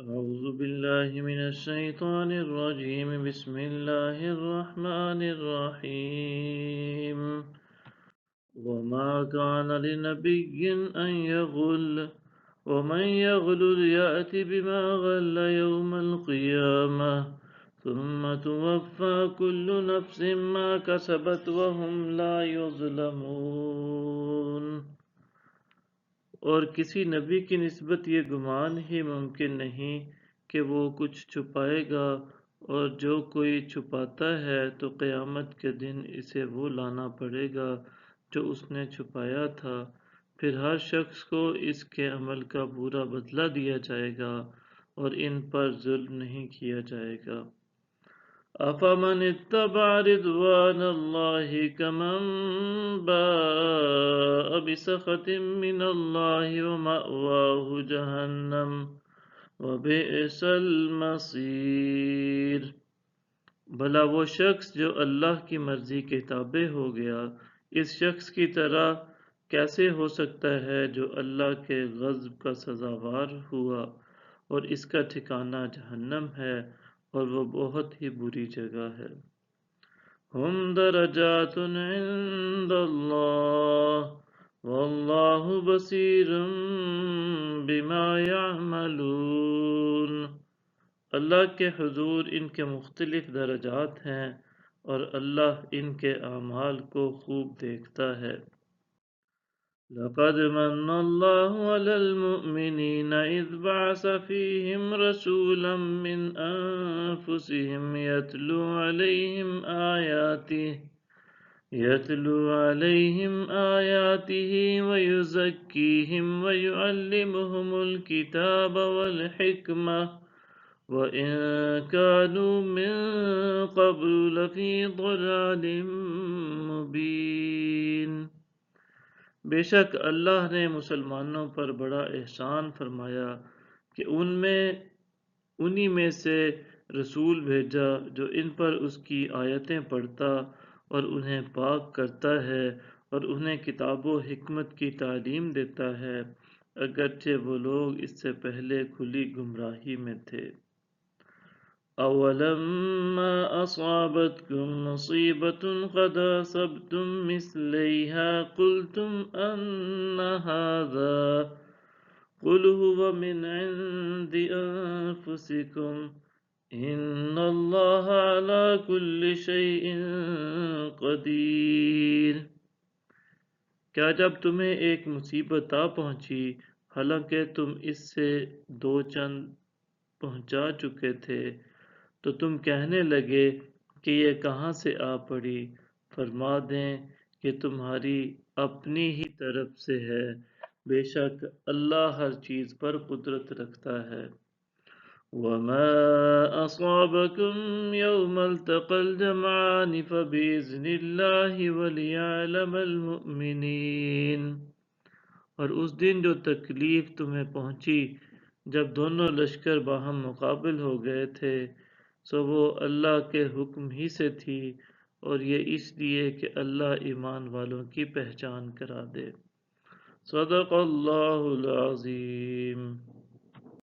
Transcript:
أعوذ بالله من الشيطان الرجيم بسم الله الرحمن الرحيم وما كان لنبي أن يغل ومن يغل يأت بما غل يوم القيامة ثم توفى كل نفس ما كسبت وهم لا يظلمون۔ اور کسی نبی کی نسبت یہ گمان ہی ممکن نہیں کہ وہ کچھ چھپائے گا، اور جو کوئی چھپاتا ہے تو قیامت کے دن اسے وہ لانا پڑے گا جو اس نے چھپایا تھا، پھر ہر شخص کو اس کے عمل کا پورا بدلہ دیا جائے گا اور ان پر ظلم نہیں کیا جائے گا۔ أَفَمَنِ اتَّبَعَ رِضْوَانَ اللَّهِ كَمَن بَاءَ بِسَخَطٍ مِّنَ اللَّهِ وَمَأْوَاهُ جَهَنَّمُ وَبِئْسَ الْمَصِيرُ۔ بھلا وہ شخص جو اللہ کی مرضی کے تابع ہو گیا اس شخص کی طرح کیسے ہو سکتا ہے جو اللہ کے غضب کا سزاوار ہوا، اور اس کا ٹھکانہ جہنم ہے اور وہ بہت ہی بری جگہ ہے۔ ہم درجات عند اللہ واللہ بصیر بما یعملون۔ اللہ کے حضور ان کے مختلف درجات ہیں اور اللہ ان کے اعمال کو خوب دیکھتا ہے۔ لقد من الله على المؤمنين إذ بعث فيهم رسولا من أنفسهم يتلو عليهم آياته ويزكيهم ويعلمهم الكتاب والحكمة وإن كانوا من قبل لفي ضلال مبين۔ بے شک اللہ نے مسلمانوں پر بڑا احسان فرمایا کہ انہی میں سے رسول بھیجا جو ان پر اس کی آیتیں پڑھتا اور انہیں پاک کرتا ہے اور انہیں کتاب و حکمت کی تعلیم دیتا ہے، اگرچہ وہ لوگ اس سے پہلے کھلی گمراہی میں تھے۔ أَوَلَمَّا أَصَابَتْكُم مُّصِيبَةٌ قَدْ أَصَبْتُم مِّثْلَيْهَا قُلْتُمْ أَنَّ هَٰذَا قُلْ هُوَ مِنْ عِندِ أَنفُسِكُمْ إِنَّ اللَّهَ عَلَىٰ كُلِّ شَيْءٍ قَدِيرٌ۔ کیا جب تمہیں ایک مصیبت آ پہنچی حالانکہ تم اس سے دو چند پہنچا چکے تھے تو تم کہنے لگے کہ یہ کہاں سے آ پڑی؟ فرما دیں کہ تمہاری اپنی ہی طرف سے ہے، بے شک اللہ ہر چیز پر قدرت رکھتا ہے۔ وَمَا أَصَابَكُمْ يَوْمَ الْتَقَى الْجَمْعَانِ فَبِإِذْنِ اللَّهِ وَلِيَعْلَمَ الْمُؤْمِنِينَ۔ اور اس دن جو تکلیف تمہیں پہنچی جب دونوں لشکر باہم مقابل ہو گئے تھے، سو وہ اللہ کے حکم ہی سے تھی، اور یہ اس لیے کہ اللہ ایمان والوں کی پہچان کرا دے۔ صدق اللہ العظیم۔